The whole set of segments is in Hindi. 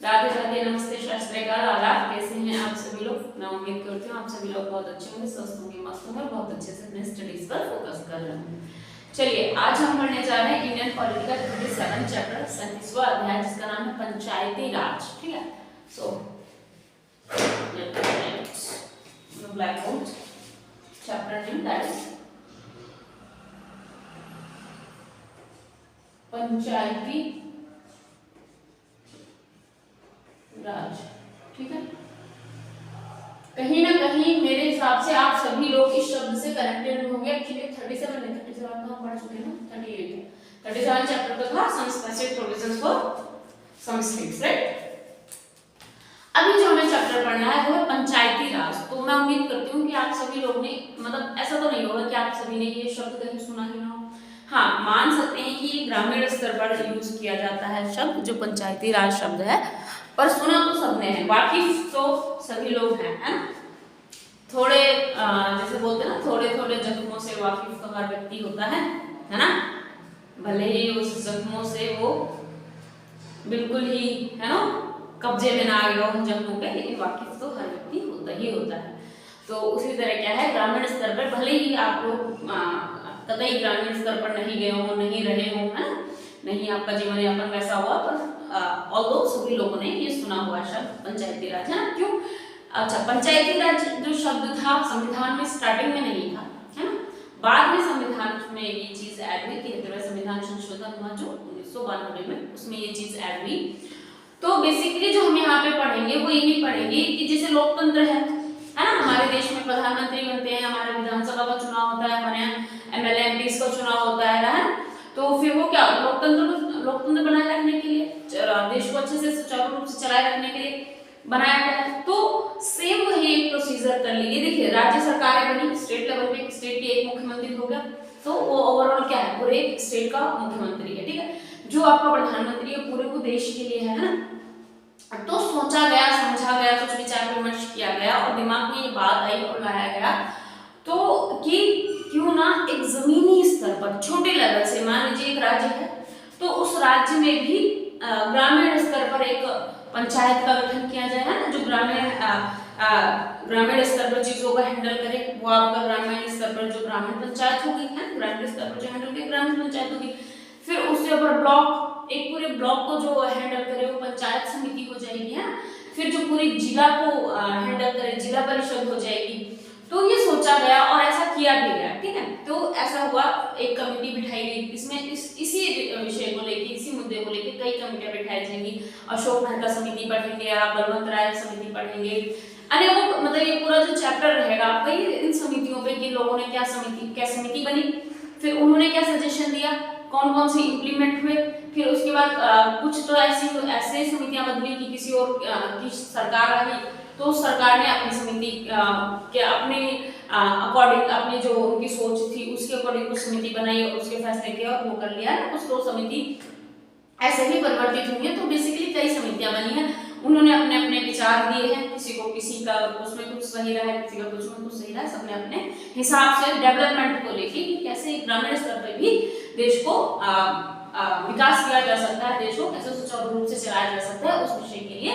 राधे राधे, नमस्ते, शास्त्रीकाल, आदाब। कैसे हैं आप सभी लोग? मैं उम्मीद करती हूँ आप सभी लोग बहुत अच्छे होंगे, स्वस्थ होंगे, मस्त होंगे, बहुत अच्छे से अपने स्टडीज पर फोकस कर रहे होंगे। चलिए, आज हम पढ़ने जा रहे हैं इंडियन पॉलिटी का 37 चैप्टर 37वां अध्याय, जिसका नाम है पंचायती राज। ठीक है, so blackboard chapter name that is Panchayati Raj. ठीक है, कहीं ना कहीं मेरे हिसाब से आप सभी लोग इस शब्द से कनेक्टेड होंगे। एक्चुअली 37 नहीं, 37 तो हम पढ़ चुके हैं ना, 37 चैप्टर का था some specific provisions for some states, right. अभी जो हमें चैप्टर पढ़ना है वो है पंचायती राज। तो मैं उम्मीद करती हूँ कि आप सभी लोग ने, मतलब ऐसा तो नहीं होगा कि आप सभी ने ये शब्द कहीं सुना ही ना हो। हाँ, मान सकते हैं कि ये ग्रामीण स्तर पर यूज किया जाता है शब्द, जो पंचायती राज शब्द है, पर सुना तो सबने है, वाकिफ तो सभी लोग हैं, है ना। थोड़े जैसे बोलते हैं ना, थोड़े थोड़े जख्मों से वाकिफ तो हर व्यक्ति होता है ना। भले ही उस जख्मों से वो बिल्कुल ही, है ना, कब्जे में ना आ गया उन जख्मों पे, लेकिन वाकिफ तो हर व्यक्ति होता ही होता है। तो उसी तरह क्या है, ग्रामीण स्तर पर भले ही आप लोग कतई ग्रामीण स्तर पर नहीं गए हो, नहीं रहे हो, है ना, नहीं आपका जीवन यापन वैसा हुआ, पर ऑल्दो सभी लोगों ने ये सुना हुआ शब्द पंचायती राज, है ना। क्यों? अच्छा, पंचायती राज जो शब्द था संविधान में स्टार्टिंग में नहीं था, है ना, बाद में संविधान में ये चीज ऐड हुई, 73वें संविधान संशोधन हुआ जो 1992 में, उसमें ये चीज ऐड हुई। तो बेसिकली जो हम यहाँ पे पढ़ेंगे वो यही पढ़ेंगे कि जैसे लोकतंत्र है ना, हमारे देश में प्रधानमंत्री बनते हैं, हमारे विधानसभा का चुनाव होता है, हमारे एमएलए एमपीस का चुनाव होता है, तो फिर वो क्या, लोकतंत्र बनाए रखने के लिए, देश को अच्छे से सुचारू रूप से चलाए रखने के लिए बनाया गया है। तो सेम वही एक प्रोसीजर कर लीजिए। देखिए, राज्य सरकारें बनी, स्टेट लेवल पे स्टेट के एक मुख्यमंत्री हो गया, तो वो ओवरऑल क्या है, पूरे एक स्टेट का मुख्यमंत्री है। ठीक है, जो आपका प्रधानमंत्री है पूरे को देश के लिए है ना। तो सोचा गया, समझा गया, कुछ विचार विमर्श किया गया और दिमाग में ये बात आई और लाया गया तो कि क्यों ना एक जमीनी स्तर पर छोटे लेवल से, मान लीजिए एक राज्य है तो उस राज्य में भी ग्रामीण स्तर पर एक पंचायत का गठन किया जाए, है ना, जो ग्रामीण स्तर पर चीजों को हैंडल करे। वो आपका ग्रामीण स्तर पर जो ग्रामीण पंचायत होगी, है ग्रामीण स्तर पर जो हैंडल की ग्रामीण पंचायत होगी, फिर उसके ऊपर ब्लॉक, एक पूरे ब्लॉक को जो हैंडल करे वो पंचायत समिति हो जाएगी, है ना। फिर जो पूरी जिला को हैंडल करे जिला परिषद हो जाएगी। तो ये सोचा गया और ऐसा किया भी गया। ठीक है, तो ऐसा हुआ, एक कमेटी बिठाई गई, इसमें इसी विषय को लेकर, इसी मुद्दे को लेकर कई कमेटियां बिठाई जाएंगी। अशोक मेहता समिति पढ़ेंगे, आप बलवंत राय समिति पढ़ेंगे, अनेकों, मतलब ये पूरा जो चैप्टर रहेगा वही इन समितियों पे कि लोगों ने क्या समिति बनी, फिर उन्होंने क्या सजेशन दिया, कौन कौन से इंप्लीमेंट हुए। फिर उसके बाद कुछ तो ऐसे समितियां बदली कि किसी और की सरकार आ गई, तो सरकार ने अपनी समिति के अपने अकॉर्डिंग, अपनी जो उनकी सोच थी उसके अकॉर्डिंग कुछ समिति बनाई और उसके फैसले किया और वो कर लिया। कुछ तो समिति ऐसे ही परिवर्तित हुई है। तो बेसिकली कई समितियां बनी हैं, उन्होंने अपने अपने विचार दिए हैं, किसी का उसमें कुछ सही रहा है, किसी का कुछ में कुछ सही रहा है, सबने अपने हिसाब से डेवलपमेंट को लेके कि कैसे ग्रामीण स्तर पर भी देश को विकास किया जा सकता है, देश को कैसे सुचारू रूप से चलाया जा सकता है, उस विषय के लिए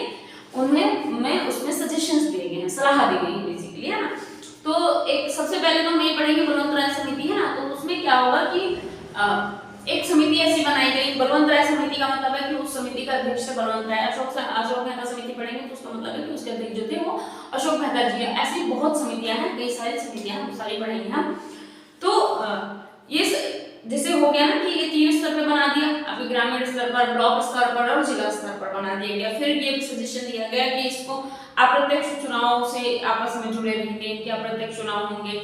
उसमें सजेशंस दिए गए हैं, सलाह दी गई है बेसिकली, है ना। तो एक सबसे पहले तो हम ये पढ़ेंगे बलवंत राय समिति, है ना। तो उसमें क्या होगा कि एक समिति ऐसी बनाई गई, बलवंत राय समिति का मतलब है कि उस समिति का अध्यक्ष है बलवंत राय। अशोक मेहता समिति पढ़ेंगे तो उसका मतलब है कि उसके अध्यक्ष जो थे वो अशोक मेहता जी है। ऐसी बहुत समितियां हैं, कई सारी समितियां हैं, सारी पढ़ेंगे हम। तो ये जैसे हो गया ना कि ये 3 स्तर पे बना दिया, अभी ग्रामीण स्तर पर, ब्लॉक स्तर पर और जिला स्तर पर बना दिया गया। फिर ये भी सजेशन दिया गया कि इसको अप्रत्यक्ष चुनाव से आपस में जुड़े रहेंगे, क्या अप्रत्यक्ष चुनाव होंगे,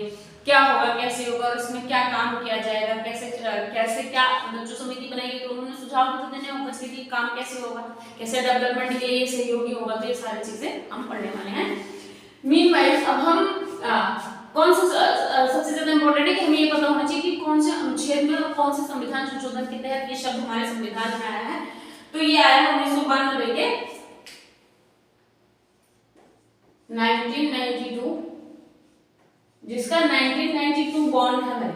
क्या होगा, कैसे होगा और इसमें क्या काम किया जाएगा, कैसे क्या, जो समिति बनाएगी तो उन्होंने सुझाव तो देने होंगे कि काम कैसे होगा, कैसे डेवलपमेंट के लिए सहयोगी होगा। तो ये सारी चीजें हम पढ़ने वाले हैं। मीनवाइल अब हम कौन सा सबसे ज्यादा इंपॉर्टेंट है कि हमें ये पता होना चाहिए कि कौन से अनुच्छेद में और कौन से संविधान संशोधन के तहत ये शब्द हमारे संविधान में आया है। तो ये आया है 1992 के 1992, जिसका 1992 बॉन्ड है भाई,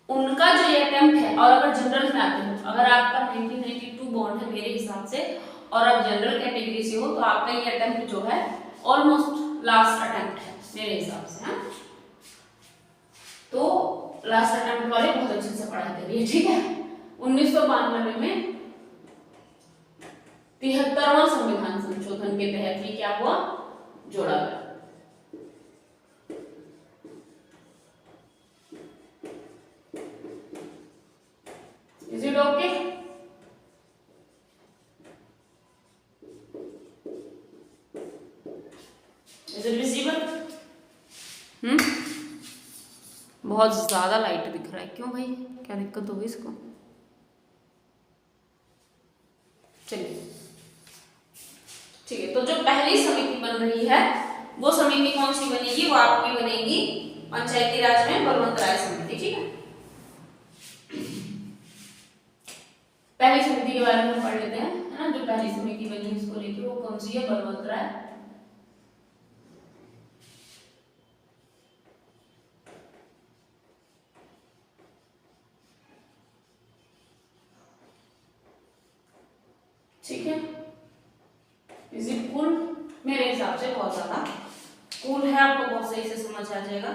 उनका जो ये अटेम्प्ट है। और अगर जनरल में आते हो, अगर आपका 1992 बॉन्ड है मेरे हिसाब से, और आप जनरल कैटेगरी से हो तो आपका ये अटेम्प्ट जो है ऑलमोस्ट लास्ट अटेम्प्ट है मेरे हिसाब से, हाँ। तो लास्ट अटेम्प्ट वाले बहुत अच्छे से पढ़ाई करिए, ठीक है। 1992 में 73वां संविधान संशोधन के तहत ये क्या हुआ, जोड़ा गया। Is it okay? Is it visible? बहुत ज्यादा लाइट दिख रहा है, क्यों भाई, क्या दिक्कत होगी इसको? चलिए ठीक है, तो जो पहली समिति बन रही है वो समिति कौन सी बनेगी, वो आपकी बनेगी पंचायती राज में बलवंत राय समिति, ठीक है। पहली समिति के बारे में पढ़ लेते हैं, है ना। जो पहली समिति बनी उसको लेके, वो कौन सी है, बलवंत राय। ठीक है, इज इट कूल? मेरे हिसाब से बहुत ज्यादा कूल है, आपको बहुत सही से समझ आ जाएगा।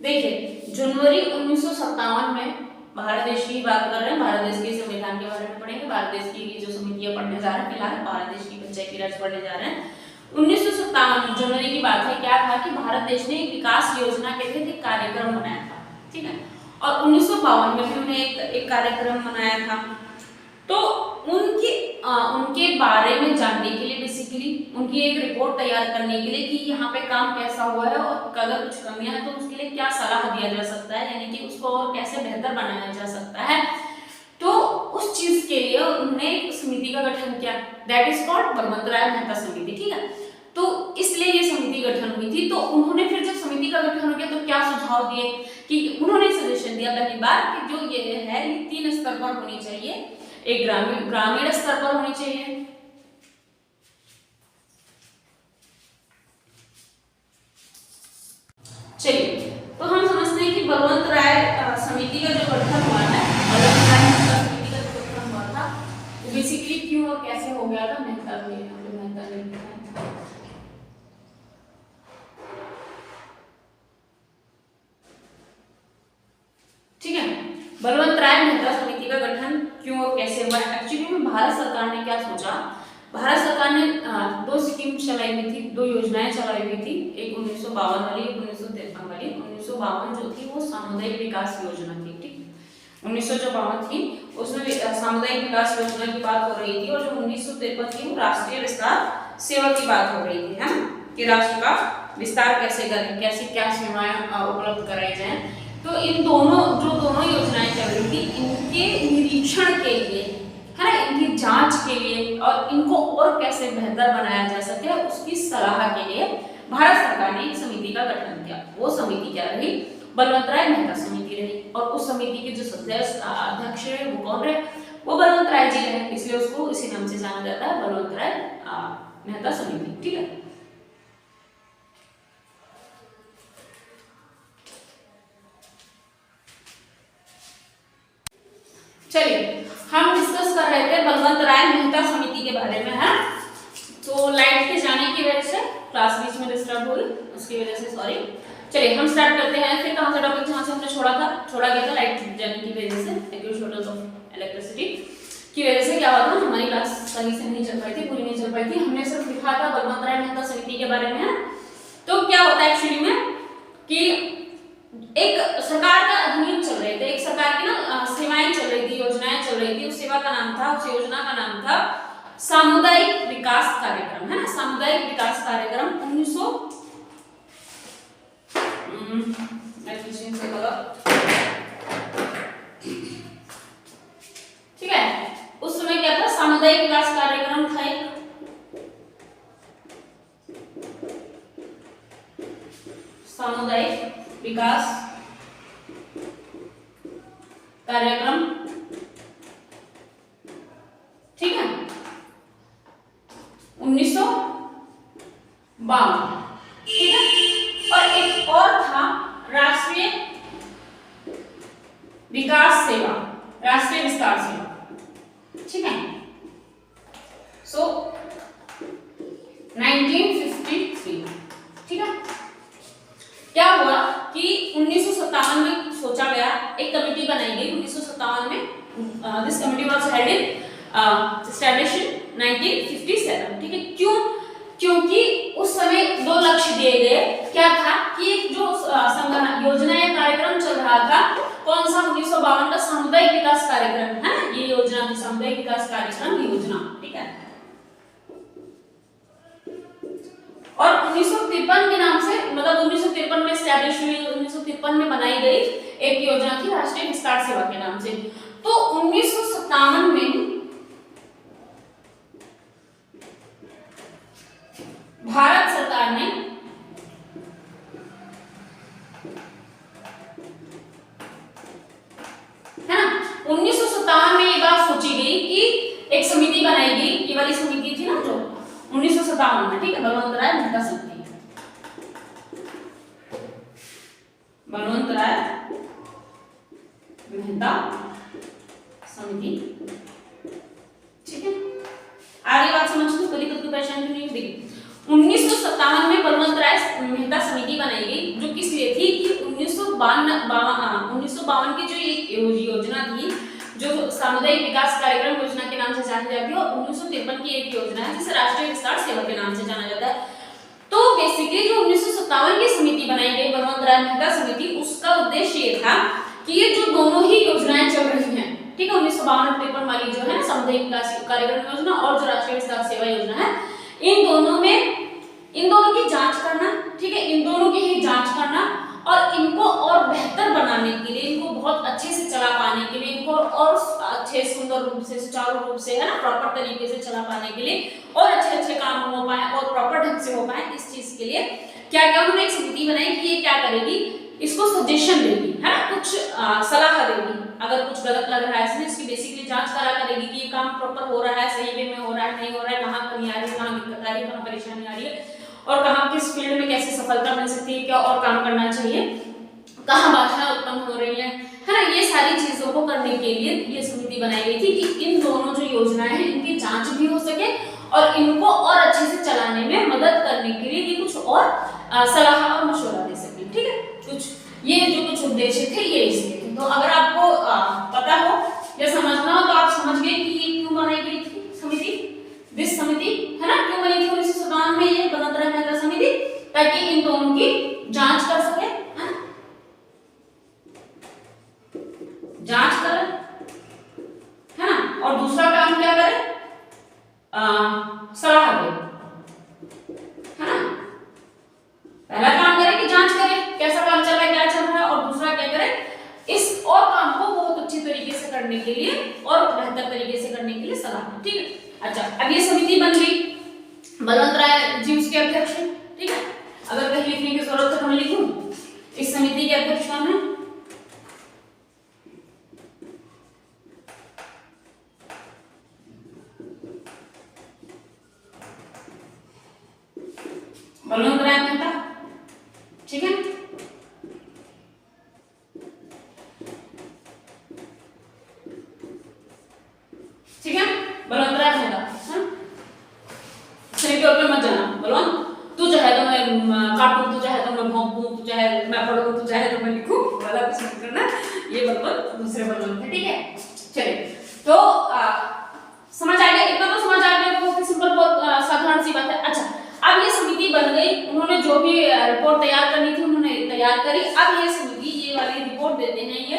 देखिए, जनवरी 1957 में भारत देश की बात कर रहे हैं, भारत देश के संविधान के बारे में पढ़ेंगे। भारत देश की जो समितियां पढ़ने जा रहे हैं, फिलहाल भारत देश की पंचायती राज पढ़ने जा रहे हैं। 1957 जनवरी की बात है, क्या था कि भारत देश ने एक विकास योजना के तहत एक कार्यक्रम बनाया था, ठीक है। और 1952 में भी उन्होंने एक कार्यक्रम बनाया था। तो उनके बारे में जानने के लिए, बेसिकली उनकी एक रिपोर्ट तैयार करने के लिए कि यहाँ पे काम कैसा हुआ है और अगर कुछ कमियां हैं तो उसके लिए क्या सलाह दिया जा सकता है, यानी कि उसको और कैसे बेहतर बनाया जा सकता है। तो उस चीज के लिए उन्होंने एक समिति का गठन किया, दैट इज कॉल्ड बलवंत राय मेहता समिति, ठीक है। तो इसलिए ये समिति गठन हुई थी। तो उन्होंने फिर जब समिति का गठन हो गया तो क्या सुझाव दिए कि उन्होंने सजेशन दिया पहली बार कि जो ये है ये 3 स्तर पर होनी चाहिए। एक ग्रामीण स्तर पर होनी चाहिए, चलिए तो हम समझते हैं कि बलवंत राय समिति का जो गठन हुआ है, बलवंत राय समिति का जो गठन हुआ था वो बेसिकली क्यों और कैसे हो गया था, मेहता ने ठीक है। बलवंत राय मेहता समिति का गठन क्यों और कैसे हुआ? एक्चुअली में भारत सरकार ने क्या सोचा, भारत सरकार ने 2 स्कीम चलाई हुई थी, 2 योजनाएं चलाई हुई थी, एक 1952 वाली, एक 1953 वाली। 1952 जो थी वो सामुदायिक विकास योजना थी, ठीक। 1952 थी उसमें सामुदायिक विकास योजना की बात हो रही थी, और जो 1953 थी वो राष्ट्रीय विस्तार सेवा की बात हो रही थी, है ना, कि राष्ट्र का विस्तार कैसे करें, कैसी क्या सेवाएं उपलब्ध कराई जाए। तो इन दोनों योजनाएं चल रही थी, इनके निरीक्षण के लिए, है ना, इनकी जांच के लिए और इनको और कैसे बेहतर बनाया जा सके उसकी सलाह के लिए भारत सरकार ने एक समिति का गठन किया। वो समिति क्या रही, बलवंत राय मेहता समिति रही। और उस समिति के जो सदस्य अध्यक्ष है वो कौन रहे, वो बलवंत राय जी रहे, इसलिए उसको इसी नाम से जाना जाता है, बलवंत राय मेहता समिति, ठीक है। चलिए हम डिस्कस कर रहे थे बलवंत राय मेहता समिति के बारे में, है। तो लाइट के जाने की वजह से क्लास बीच में डिस्टर्ब हो गई, उसकी वजह से सॉरी। चलिए हम स्टार्ट करते हैं। फिर कहां से टॉपिक, जहां से हमने छोड़ा गया था, लाइट जाने की वजह से, एक्यूट शॉर्टेज ऑफ इलेक्ट्रिसिटी की वजह से क्या हुआ था, हमारी क्लास सही से नहीं चल पाई थी, पूरी नहीं चल पाई थी। हमने सिर्फ लिखा था बलवंत राय मेहता समिति के बारे में, है। तो क्या होता है एक्चुअली में कि एक सरकार का अधिनियम चल रहे थे, एक सरकार की ना सेवाएं चल रही थी, योजनाएं चल रही थी। उस सेवा का नाम था, उस योजना का नाम था सामुदायिक विकास कार्यक्रम, है ना, सामुदायिक विकास कार्यक्रम। 1900 ठीक है, उस समय क्या था, सामुदायिक विकास कार्यक्रम था, एक सामुदायिक विकास कार्यक्रम, ठीक है, 1952, ठीक है। और एक और था राष्ट्रीय विकास सेवा, राष्ट्रीय विस्तार सेवा, ठीक है। सो 1953, ठीक है। क्या हुआ कि 1957 में सोचा गया, एक कमेटी बनाई गई 1957 में। This committee was held in establish in 1957, ठीक है। क्यों? क्योंकि उस समय दो लक्ष्य दिए गए। क्या था कि एक जो योजना या कार्यक्रम चल रहा था, कौन सा, 1952 का सामुदायिक विकास कार्यक्रम है, ये योजना थी सामुदायिक विकास कार्यक्रम योजना, ठीक है। और 1953 के नाम से, मतलब 1953 में एस्टैब्लिश हुई, 1953 में बनाई गई एक योजना थी राष्ट्रीय विस्तार सेवा के नाम से। तो 1957 में भारत सरकार ने है ना, 1957 में ये बात सोची गई कि एक समिति बनाई गई, ये वाली समिति थी ना जो 1957 में, ठीक है, बलवंत राय मेहता समिति, बलवंत राय मेहता समिति, ठीक है। आगे बात समझ लो, कभी कभी परेशानी नहीं होगी। 1957 में बलवंत राय मेहता समिति बनाई गई, जो किस लिए थी कि 1952 की जो एक योजना थी, जो सामुदायिक विकास कार्यक्रम योजना के नाम से जानी जाती है, और 1953 की एक योजना है जिसे राष्ट्रीय विस्तार सेवा के नाम से जाना जाता है। तो बेसिकली जो 1957 की समिति बनाई गई, बलवंत राय मेहता समिति, उसका उद्देश्य ये था कि ये जो दोनों ही योजनाएं चल रही हैं, ठीक है, 1952-53 वाली जो है सामुदायिक विकास कार्यक्रम योजना और जो राष्ट्रीय विस्तार सेवा योजना है, इन दोनों की जांच करना, ठीक है, इन दोनों की ही जांच करना और इनको और बेहतर बनाने के लिए, इनको बहुत अच्छे से चला पाने के लिए, इनको और अच्छे सुंदर रूप से, सुचारू रूप से, है ना, प्रॉपर तरीके से चला पाने के लिए, और अच्छे काम हो पाए और प्रॉपर ढंग से हो पाए, इस चीज के लिए क्या क्या उन्होंने एक समिति बनाई कि ये क्या करेगी, इसको सजेशन देगी, है ना, कुछ सलाह देगी, अगर कुछ गलत लग रहा है इसमें, इसकी बेसिकली जांच करा करेगी कि ये काम प्रॉपर हो रहा है, सही वे में हो रहा है, नहीं हो रहा है, कहाँ कमी आ रही है, कहाँ दिक्कत आ रही है, कहाँ परेशानी आ रही है, और कहाँ किस फील्ड में कैसे सफलता मिल सकती है, क्या और काम करना चाहिए, कहाँ बाधाएं उत्पन्न हो रही है ना, ये सारी चीजों को करने के लिए ये समिति बनाई गई थी कि इन दोनों जो योजनाएं हैं इनकी जांच भी हो सके और इनको और अच्छे से चलाने में मदद करने के लिए ये कुछ और सलाह और मशवरा दे सके, ठीक है। कुछ ये जो कुछ उद्देश्य थे ये इसके थे। तो अगर आपको पता हो या समझना हो तो आप समझ गए कि ये क्यों बनाई गई थी समिति, दिस समिति, है ना, क्यों बनी थी 1957 में ये बलवंत राय मेहता समिति, ताकि इन दोनों की जांच कर सके, है ना, जांच करे, है ना, और दूसरा काम क्या करे, सलाह दे, है ना। पहला काम करे कि जांच करे कैसा काम चल रहा है, क्या चल रहा है, और दूसरा क्या करे, इस और काम को बहुत अच्छी तरीके से करने के लिए और बेहतर तरीके से करने के लिए सलाह दे, ठीक है। अच्छा, अब ये समिति बन गई, बलवंत राय जी उसके अध्यक्ष हैं, ठीक है। अगर कहीं लिखने की जरूरत है तो मैं लिखूं, इस समिति के अध्यक्ष कौन है, बलवंत राय मेहता, ठीक है। ठीक है, बलवंत राय मेहता, सही तौर पे मत जाना, बलवंत तू चाहे तो मैं काटूं, तू चाहे तो मैं भौंकूं, तू चाहे मैं पढ़ूं, तू चाहे तो मैं लिखूं, वाला कुछ नहीं करना, ये बलवंत दूसरे बलवंत है, ठीक है। चलिए, तो समझ आ गया, इतना तो समझ आ गया, बहुत सिंपल, बहुत साधारण सी बात है। अच्छा, अब ये समिति बन गई, उन्होंने जो भी रिपोर्ट तैयार करनी थी उन्होंने तैयार करी। अब ये समिति ये वाली रिपोर्ट देते हैं ये,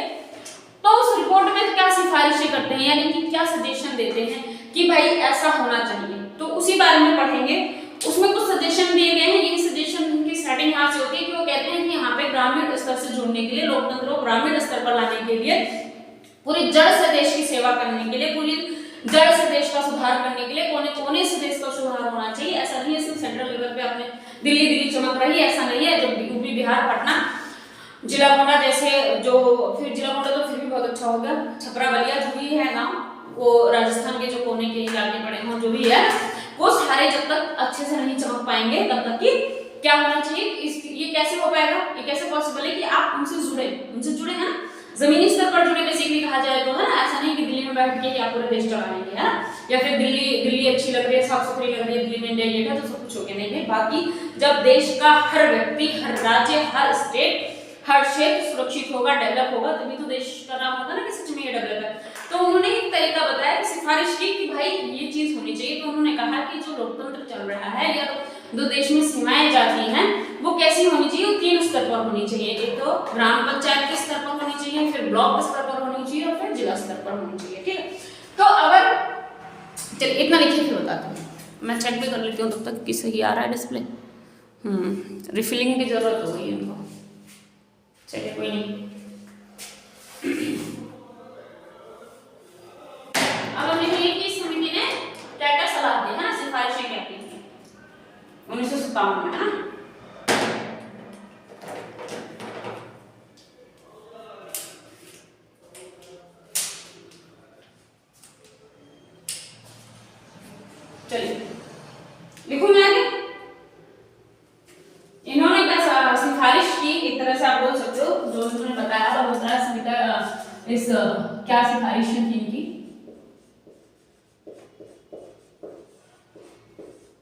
तो उस रिपोर्ट में क्या सिफारिशें करते हैं, यानी कि क्या सजेशन देते हैं कि भाई ऐसा होना चाहिए, तो उसी बारे में पढ़ेंगे। उसमें कुछ सजेशन दिए गए हैं, ये सजेशन की स्टार्टिंग यहाँ से होती है कि वो कहते हैं कि यहाँ पे ग्रामीण स्तर से जुड़ने के लिए, लोकतंत्र को ग्रामीण स्तर पर लाने के लिए, पूरी जड़ से देश की सेवा करने के लिए, पूरी जड़ से देश का सुधार करने के लिए, कोने कोने से देश का सुधार होना चाहिए। ऐसा नहीं है सिर्फ सेंट्रल लेवल पे अपने दिल्ली चमक रही है, ऐसा नहीं है। जब यूपी, बिहार, पटना, जिला कोटा जैसे जो, फिर जिला कोटा तो फिर भी बहुत अच्छा होगा, छपरा, बलिया जो भी है गांव, वो राजस्थान के जो कोने के इलाके पड़े हों, जो भी है, वो सारे जब तक अच्छे से नहीं चमक पाएंगे तब तक कि क्या होना चाहिए, ये कैसे हो पाएगा, ये कैसे पॉसिबल है कि आप उनसे जुड़े हैं, जमीनी स्तर पर जुड़े बेसिकली कहा जाए तो, है ना, ऐसा नहीं कि दिल्ली में बैठ के ही आप पूरा देश चला लेंगे, है ना, या फिर दिल्ली अच्छी लग रही है, साफ सुथरी लग रही है, दिल्ली में इंडिया गेट है तो सब कुछ हो गया, नहीं। बाकी जब देश का हर व्यक्ति, हर राज्य, हर स्टेट, हर क्षेत्र सुरक्षित होगा, डेवलप होगा, तभी तो देश का नाम होगा ना कि सच में ये डेवलप है। तो उन्होंने एक तरीका बताया, सिफारिश की कि भाई ये चीज होनी चाहिए। तो उन्होंने कहा कि जो लोकतंत्र चल रहा है या जो देश में सीमाएं जाती हैं वो कैसी होनी चाहिए, वो 3 स्तर पर होनी चाहिए। एक तो ग्राम पंचायत के स्तर पर होनी चाहिए, फिर ब्लॉक स्तर पर होनी चाहिए और फिर जिला स्तर पर होनी चाहिए, ठीक है। तो अगर चलिए इतना लिखिए फिर बताती हूँ, मैं चेक भी कर लेती हूँ तब तक कि सही आ रहा है डिस्प्ले। रिफिलिंग की जरूरत हो गई इनको, चलिए कोई नहीं। अब हमने कही कि समिति ने क्या क्या सलाह दी है ना, सिफारिशें क्या की 1957 में, है ना। चलिए लिखूं मैं आगे। इन्होंने क्या सिफारिश की, एक तरह से आप बोल सकते हो, जो उन्होंने बताया था वो तरह समिति इस क्या सिफारिशें थी इनकी,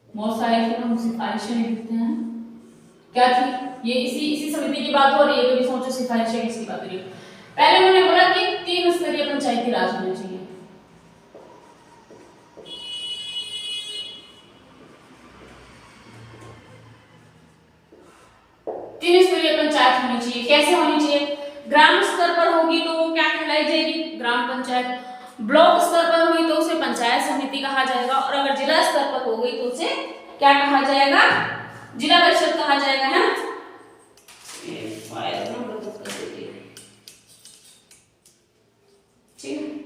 बहुत सारे हम सिफारिशें लिखते हैं, क्या थी ये, इसी समिति की बात हो रही है तो भी सोचो सिफारिशें किसकी बात हो रही है। पहले उन्होंने बोला कि 3 स्तरीय पंचायती राज होना चाहिए, 3 स्तरीय पंचायत होनी चाहिए। कैसे होनी चाहिए, ग्राम स्तर पर होगी तो वो क्या कहलाई जाएगी, ग्राम पंचायत, ब्लॉक स्तर पर हुई तो उसे पंचायत समिति कहा जाएगा, और अगर जिला स्तर पर हो गई तो उसे क्या कहा जाएगा, जिला परिषद कहा जाएगा, है ना। ठीक है,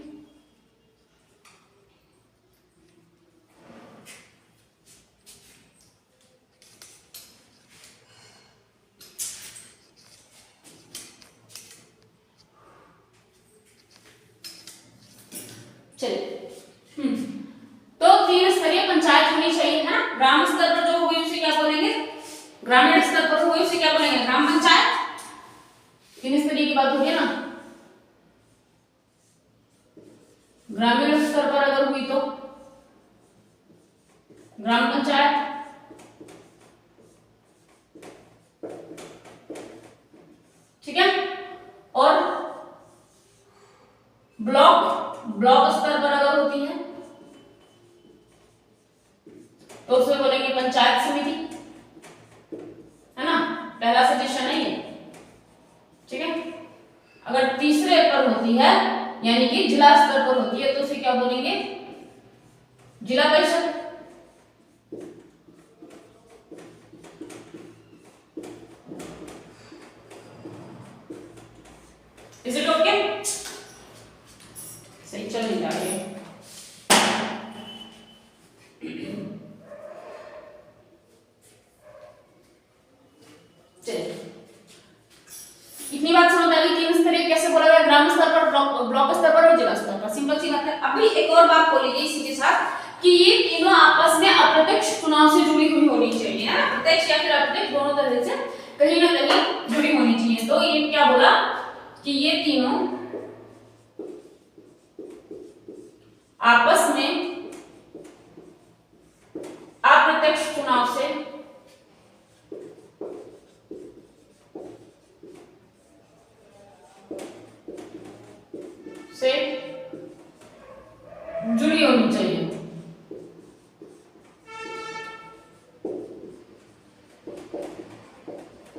चलिए। तो 3 स्तरीय पंचायत होनी चाहिए, है ना। ग्राम स्तर पर जो होगी उसे क्या बोलेंगे, ग्रामीण स्तर पर होगी उसे क्या बोलेंगे, ग्राम पंचायत। 3 स्तरीय की बात हो गई ना, ग्रामीण स्तर पर अगर हुई तो ग्राम पंचायत, ठीक है। और ब्लॉक स्तर पर अगर होती है तो उसे बोलेंगे पंचायत समिति, है ना, पहला सजेशन है ये, ठीक है। अगर तीसरे पर होती है यानी कि जिला स्तर पर होती है तो उसे क्या बोलेंगे, जिला परिषद। इज इट ओके, सही चल नहीं रहा है। इतनी बात समझ आ गई, 3 स्तरीय कैसे बोला गया, ग्राम स्तर पर, ब्लॉक स्तर पर और जिला स्तर पर, सिंपल सी बात है। अभी एक और बात बोली गई इसी के साथ कि ये तीनों आपस में अप्रत्यक्ष चुनाव से जुड़ी हुई होनी चाहिए, है ना, प्रत्यक्ष या फिर अप्रत्यक्ष दोनों तरह से कहीं ना कहीं जुड़ी होनी चाहिए। तो ये क्या बोला कि ये तीनों आपस में अप्रत्यक्ष चुनाव से जुड़ी होनी चाहिए।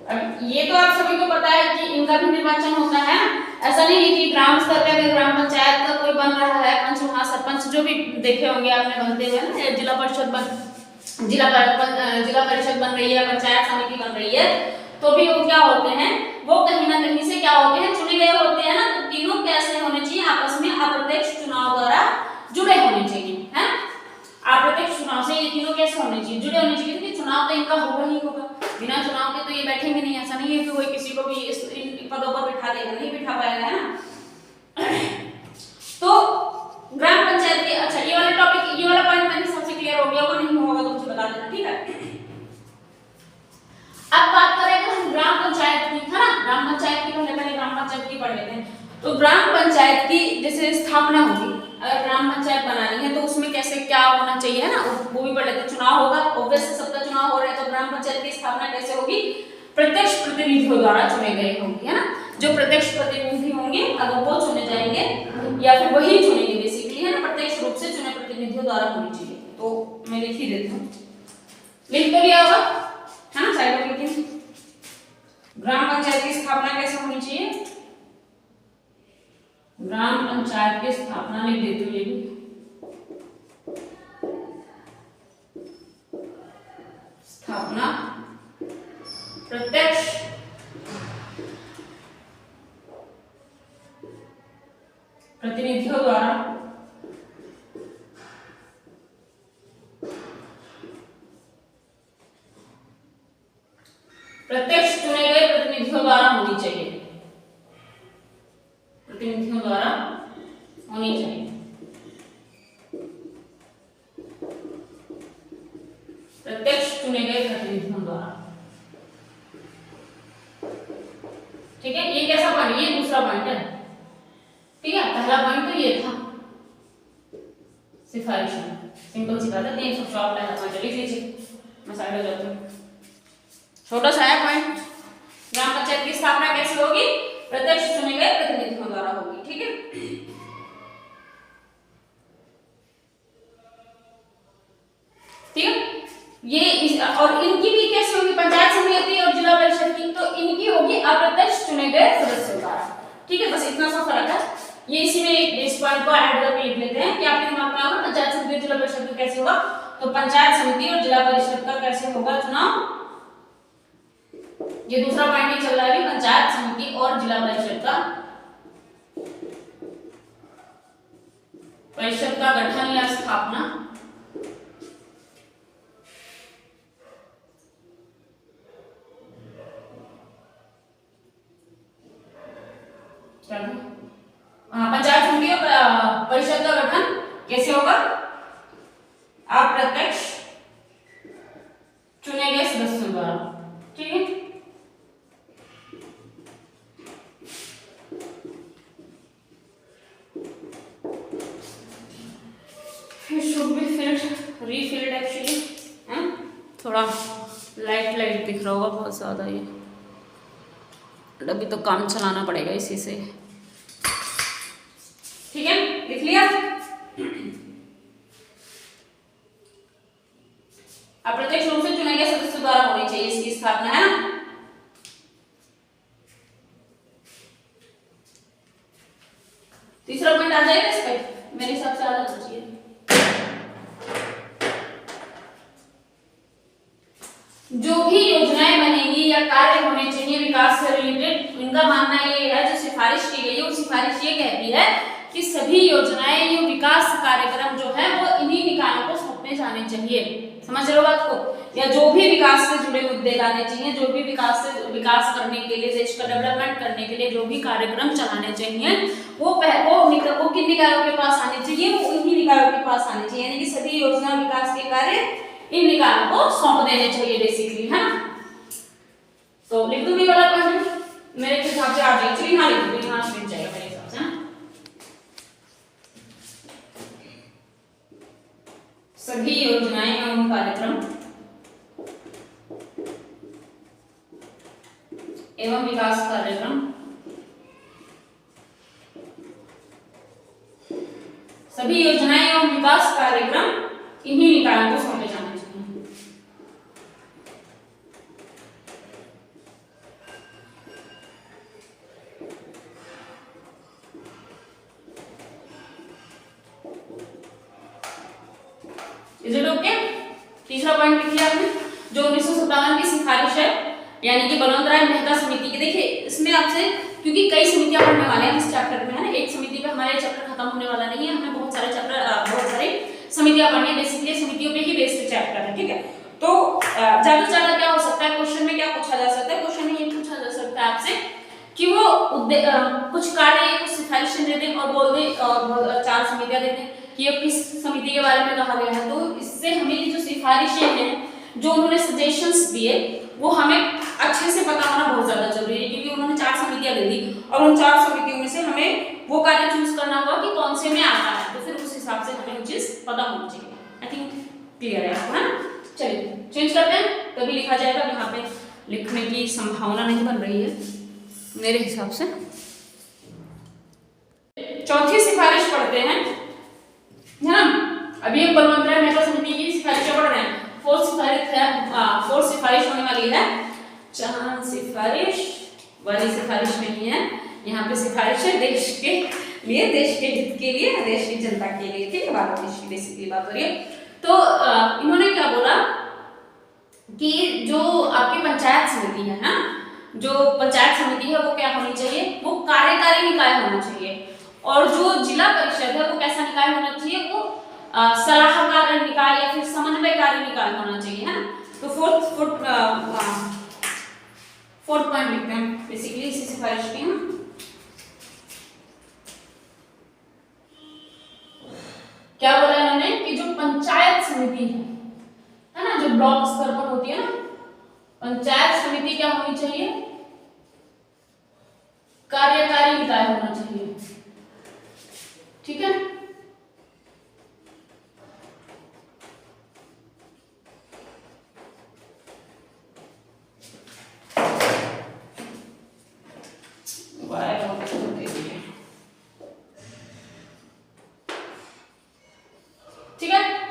अब ये तो आप सभी को पता है कि इनका भी निर्वाचन होता है, ऐसा नहीं है कि ग्राम स्तर पे ग्राम पंचायत का कोई बन रहा है, पंच महासरपंच जो भी देखे होंगे आपने बनते हुए ना, जिला परिषद बन रही है, पंचायत समिति बन रही है, तो भी वो क्या होते हैं, वो कहीं ना कहीं से क्या होते हैं, चुने गए होते हैं ना। तो तीनों कैसे होने चाहिए, आपस में अप्रत्यक्ष चुनाव द्वारा जुड़े होने चाहिए, है। अप्रत्यक्ष चुनाव से ये तीनों कैसे होने चाहिए, जुड़े होने चाहिए, क्योंकि चुनाव तो इनका होगा ही होगा, बिना चुनाव के तो ये बैठेंगे नहीं। ऐसा नहीं है कि कोई किसी को भी इन पदों पर बिठा देगा, नहीं बिठा पाएगा, है ना। तो ग्राम पंचायत के, अच्छा ये वाला टॉपिक, ये वाला पॉइंट मैंने सबसे क्लियर हो गया होगा, नहीं होगा तो मुझे बता देना, ठीक है। अब बात करें हम ग्राम पंचायत की, है ना, ग्राम पंचायत की पहले ग्राम पंचायत की पढ़ लेते हैं। तो पंचायत की जैसे स्थापना होगी, अगर ग्राम पंचायत बनानी है तो उसमें कैसे क्या होना चाहिए, है ना, वो भी पढ़ लेते। चुनाव होगा, ऑब्वियसली सबका चुनाव हो रहा है, तो ग्राम पंचायत की स्थापना कैसे होगी, प्रत्यक्ष प्रतिनिधियों द्वारा चुने गए होंगे, है ना। जो प्रत्यक्ष प्रतिनिधि होंगे अगर वो चुने जाएंगे या फिर वही चुनेंगे बेसिकली, है ना, प्रत्यक्ष रूप से चुने प्रतिनिधियों द्वारा होनी चाहिए। तो मैं लिख ही देती हूँ, लिख तो लिया होगा, है ना, साइड में लिखिए। ग्राम पंचायत की स्थापना कैसे होनी चाहिए, ग्राम पंचायत की स्थापना लिख देती हूँ, ये भी स्थापना प्रत्यक्ष प्रतिनिधियों द्वारा प्रत्यक्ष चुने गए प्रतिनिधियों द्वारा होनी चाहिए, प्रतिनिधियों द्वारा होनी चाहिए, प्रत्यक्ष चुने गए प्रतिनिधियों द्वारा। ठीक है, ये कैसा पॉइंट, ये दूसरा पॉइंट है, ठीक है। पहला पॉइंट तो ये था सिफारिश, सिंपल सी बात है, 300 शॉर्ट पहला पॉइंट लिख लीजिए, मैं साइड हो जाती हूँ। छोटा सा है पॉइंट, ग्राम पंचायत की स्थापना कैसे होगी, प्रत्यक्ष चुने गए प्रतिनिधियों द्वारा होगी, ठीक है। ठीक है, ये और इनकी भी कैसे होगी, पंचायत समिति और जिला परिषद की, तो इनकी होगी अप्रत्यक्ष चुने गए सदस्यों द्वारा, ठीक है। बस इतना सा फर्क है, ये इसी में इस पॉइंट को ऐड करके लिख लेते हैं कि आपके दिमाग में आएगा पंचायत समिति और जिला परिषद का कैसे होगा, तो पंचायत समिति और जिला परिषद का कैसे होगा चुनाव, ये दूसरा पॉइंट ही चल रहा है, पंचायत समिति और जिला परिषद का गठन या स्थापना पंचायत समिति और परिषद का गठन कैसे होगा, अप्रत्यक्ष चुने गए सदस्यों द्वारा, ठीक है। should be filled, refilled actually, हैं? थोड़ा लाइट दिख रहा होगा बहुत ज़्यादा, ये अभी तो काम चलाना पड़ेगा इसी से, ठीक है, लिख लिया। अप्रत्यक्ष रूप से चुने गए सदस्य द्वारा होनी चाहिए इसकी स्थापना, है ना। तीसरा पॉइंट आ जाएगा इस पे, मेरे हिसाब से आ जाना चाहिए। जो भी योजनाएं बनेगी या कार्य होने चाहिए विकास से रिलेटेड, इनका मानना ये है, जो सिफारिश की गई है वो सिफारिश ये कहती है कि सभी योजनाएं या विकास कार्यक्रम जो है वो इन्हीं निकायों को सौंपे जाने चाहिए, समझ रहे हो बात को, या जो भी विकास से जुड़े मुद्दे लाने चाहिए, जो भी विकास करने के लिए, देश का डेवलपमेंट करने के लिए जो भी कार्यक्रम चलाने चाहिए वो किन निकायों के पास आने चाहिए, वो इन्हीं निकायों के पास आने चाहिए, यानी कि सभी योजना विकास के कार्य इन निकायों को सौंप देने चाहिए बेसिकली, है ना। तो लिख दूंगी वाला पॉइंट मेरे हिसाब से आ जाएगा, चलिए हाँ लिख दूंगी, हाँ मिल जाएगा मेरे हिसाब से, ना। सभी योजनाएं एवं कार्यक्रम एवं विकास कार्यक्रम सभी योजनाएं एवं विकास कार्यक्रम इन्हीं निकायों को सौंपे जाने चाहिए। Is it okay? तीसरा पॉइंट लिख लिया आपने, जो 1957 की सिफारिश है, यानी कि बलवंतराय मेहता समिति की। देखिए इसमें आपसे, क्योंकि कई समितियां पढ़ने वाले हैं इस चैप्टर में, है ना, एक समिति पे हमारे चैप्टर खत्म होने वाला नहीं है, हमें बहुत सारे समितियां पढ़नी है, बेसिकली समितियों पे ही बेस्ड चैप्टर है, ठीक है। तो ज्यादा से ज्यादा क्या हो सकता है, क्वेश्चन में क्या पूछा जा सकता है, क्वेश्चन में ये पूछा जा सकता है आपसे कि वो कुछ कार्य, कुछ सिफारिशें दे दें और बोल दें, और 4 समितियां दे दें कि ये किस समिति के बारे में कहा गया है। तो इससे हमें जो सिफारिशें हैं, जो उन्होंने सजेशंस दिए, वो हमें अच्छे से पता होना बहुत ज्यादा जरूरी है, क्योंकि उन्होंने 4 समितियां दे दी और उन 4 समितियों में से हमें वो कार्य चूज करना होगा कि कौन से में आता है, तो फिर उस हिसाब से हमें वो चीज पता होनी चाहिए। आई थिंक क्लियर है आपको, है ना। चलिए चेंज करते हैं, तभी लिखा जाएगा। यहाँ पे लिखने की संभावना नहीं बन रही है मेरे हिसाब से। चौथी सिफारिश पढ़ते हैं, है ना। अभी हम बलवंतराय मेहता समिति की सिफारिशें पढ़ रहे हैं। फोर्थ सिफारिश होने वाली है। चांद सिफारिश वाली सिफारिश नहीं है, यहाँ पे सिफारिश है देश के लिए, देश के हित के लिए, देश की जनता के लिए। ठीक है, बात बेसिकली बात हो रही है। तो इन्होंने क्या बोला कि जो आपकी पंचायत समिति है ना, जो पंचायत समिति है वो क्या होनी चाहिए, वो कार्यकारी निकाय होना चाहिए। और जो जिला परिषद है वो कैसा निकाय होना चाहिए, वो सलाहकार निकाय या फिर समन्वयकारी निकाय होना चाहिए, है ना। तो फोर्थ पॉइंट लिखते हैं बेसिकली इसी सिफारिश की हम। क्या बोला इन्होंने कि जो पंचायत समिति है ना, जो ब्लॉक स्तर पर होती है ना, पंचायत समिति क्या होनी चाहिए, कार्यकारी निकाय होना चाहिए। ठीक है,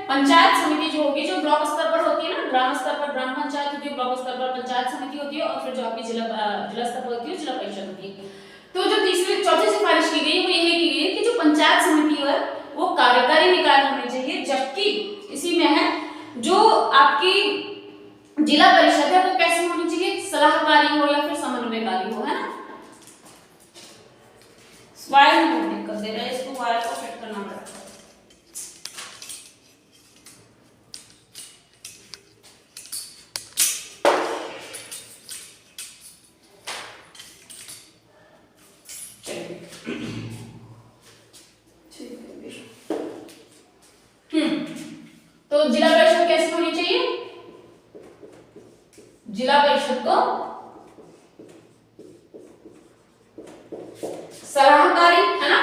पंचायत समिति जो होगी, जो ब्लॉक स्तर पर होती है ना, ग्राम स्तर पर ग्राम पंचायत होती है, ब्लॉक स्तर पर पंचायत समिति होती है, और फिर जो आपकी जिला स्तर पर होती है जिला परिषद होती है। तो जो तीसरी चौथी सिफारिश की गई वो यही की गई कि जो पंचायत समिति है वो कार्यकारी निकाय होनी चाहिए, जबकि इसी में है जो आपकी जिला परिषद है वो कैसी होनी चाहिए, सलाहकारी हो या फिर समन्वयकारी हो, है ना। वायर में दिक्कत दे रहा है, इसको वायर को फिट करना पड़ेगा। तो जिला परिषद कैसी होनी चाहिए, जिला परिषद को सलाहकारी, है ना,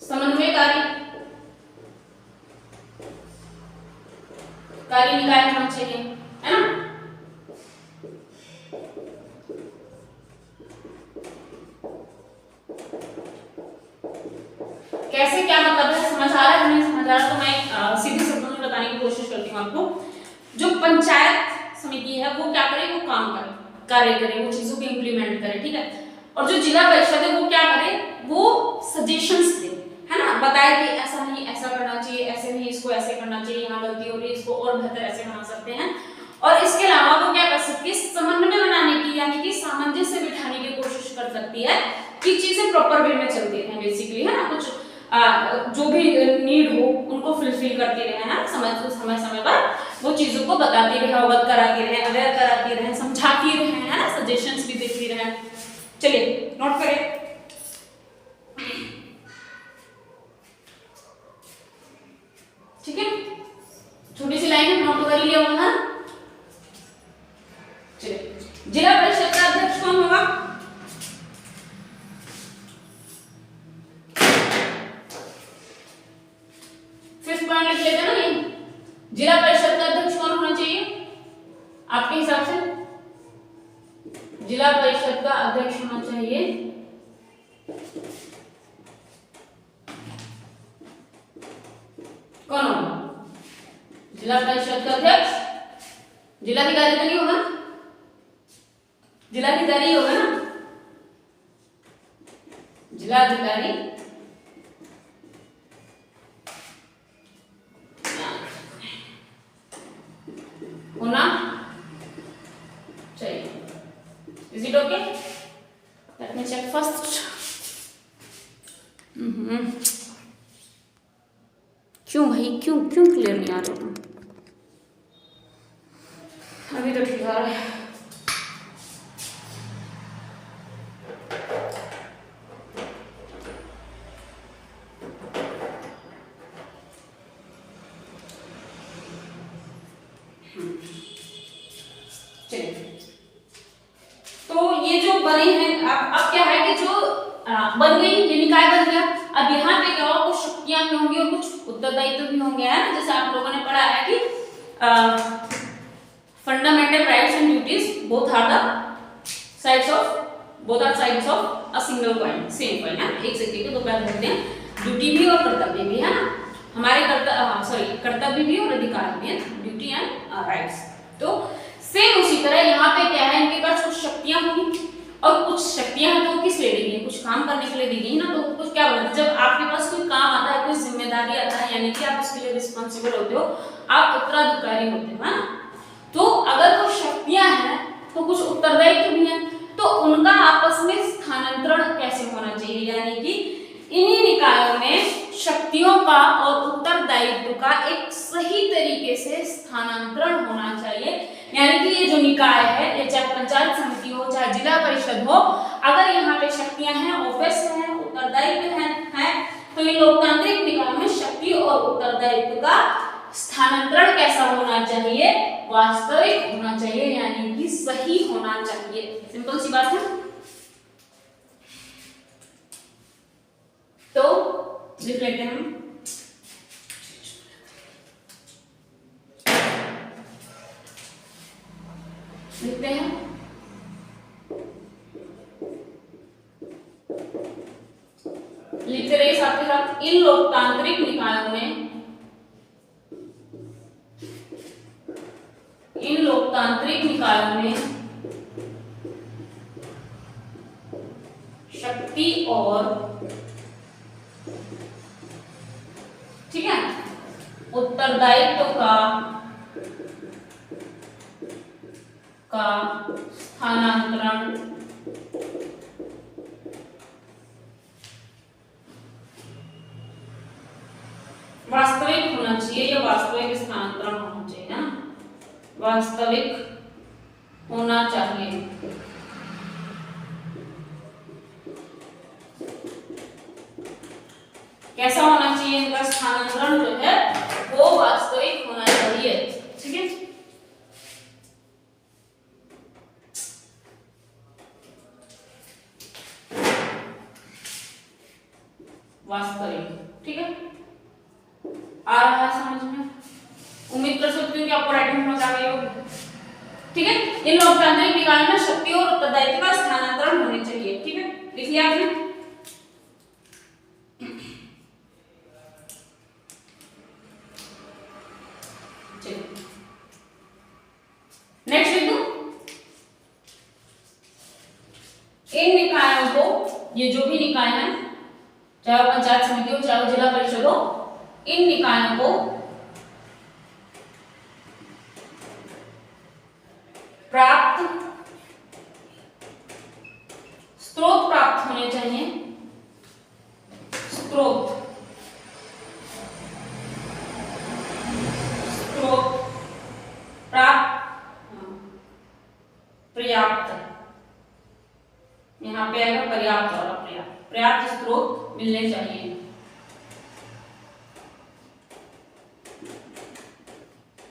समन्वयकारी कार्य निकाय होना चाहिए, है ना। कैसे, क्या मतलब है, समझ आ रहा है, नहीं समझ आ रहा तो मैं सीधे शब्दों में बताने की कोशिश करती हूँ आपको। जो पंचायत समिति है वो क्या करे, वो काम करे, कार्य करे, वो चीजों को इंप्लीमेंट करे, ठीक है। और जो जिला परिषद है वो क्या करे, वो सजेशंस दे, है ना, बताए कि ऐसा नहीं ऐसा करना चाहिए, ऐसे नहीं इसको ऐसे करना चाहिए, यहाँ गलती हो रही है, इसको और बेहतर ऐसे बना सकते हैं। और इसके अलावा वो क्या कर सकती है, समन्वय बनाने की यानी कि सामंजस्य बिठाने की कोशिश कर सकती है कि चीजें प्रॉपर वे में चलती रहें बेसिकली, है ना। कुछ जो भी नीड हो उनको फुलफिल करती रहे, है ना, समय पर वो चीजों को बताती रहे, अवगत कराती रहे, अवेयर कराती रहे, समझाती रहे, है ना, सजेशंस भी देती रहे। चलिए नोट करें, ठीक है, छोटी सी लाइन है, नोट कर लिया होगा। चलिए, जिला परिषद का अध्यक्ष कौन होगा, फिफ्थ पॉइंट लिख लेते हैं ना, ये जिला परिषद का अध्यक्ष कौन होना चाहिए आपके हिसाब से, जिला परिषद का अध्यक्ष होना चाहिए कौन होगा, जिला परिषद का अध्यक्ष जिलाधिकारी तो नहीं होगा, जिलाधिकारी होगा ना, जिलाधिकारी होना चाहिए। Is it okay, let me check first. क्यों भाई, क्यों क्लियर नहीं आ रहा, अभी तो ठीक आ रहा है। बन गई, ये निकाय बन गया। अब यहाँ पे क्या होगा, कुछ शक्तियां भी होंगी और कुछ उत्तरदायित्व भी होंगे, है ना। जैसे आप लोगों ने पढ़ा है कि fundamental rights and duties both are sides of a single coin, same coin है। एक सिक्के के दो पहलू होते हैं, ड्यूटी भी और कर्तव्य भी, है ना। हमारे कर्तव्य भी और अधिकार भी है, ड्यूटी एंड राइट्स। तो सेम उसी तरह यहाँ पे क्या है, इनके पास कुछ शक्तियां होंगी और कुछ शक्तियां तो किस लिए दी गई, कुछ काम करने के लिए दी गई ना। तो कुछ क्या बोलते हैं, जब आपके पास कोई काम आता है, कोई जिम्मेदारी आता है, यानी कि आप उसके लिए रिस्पॉन्सिबल होते हो, आप उत्तराधिकारी होते हो, है ना। तो अगर कुछ शक्तियां हैं तो कुछ उत्तरदायित्व भी है, तो उनका आपस में स्थानांतरण कैसे होना चाहिए, यानी कि इन्हीं निकायों में शक्तियों का और उत्तरदायित्व का एक सही तरीके से स्थानांतरण होना चाहिए। यानी कि ये जो निकाय है, ये चाहे पंचायत समिति हो, चाहे जिला परिषद हो, अगर यहाँ पे शक्तियां हैं, ऑफिस है, उत्तरदायित्व है, तो ये लोकतांत्रिक निकाय में शक्ति और उत्तरदायित्व का स्थानांतरण कैसा होना चाहिए, वास्तविक होना चाहिए, यानी कि सही होना चाहिए। सिंपल सी बात है। तो लिख लेते हैं हम, लिखते हैं लिखते रहिए साथ के साथ। इन लोकतांत्रिक निकायों में शक्ति और, ठीक है, उत्तरदायित्व का स्थानांतरण वास्तविक होना चाहिए, या वास्तविक स्थानांतरण होना चाहिए ना, वास्तविक होना चाहिए। कैसा होना चाहिए, इनका स्थानांतरण जो है वो वास्तविक होना चाहिए, ठीक है। वास्तविक, ठीक है, आ रहा है समझ में? उम्मीद कर सकती हूँ कि आपको राइटिंग समझ आ गई होगी, ठीक है। इन लोकतांत्रिक निकायों में शक्ति और उत्तरदायित्व का स्थानांतरण होने चाहिए, ठीक है, लिख लिया आपने। नेक्स्ट लिख दो, इन निकायों को, ये जो भी निकाय है, चाहे वो पंचायत समिति हो, चाहे वो जिला परिषद हो, इन निकायों को स्रोत प्राप्त होने चाहिए, स्रोत प्राप्त, पर्याप्त, यहाँ पे आएगा पर्याप्त और अपर्याप्त, पर्याप्त स्रोत मिलने चाहिए,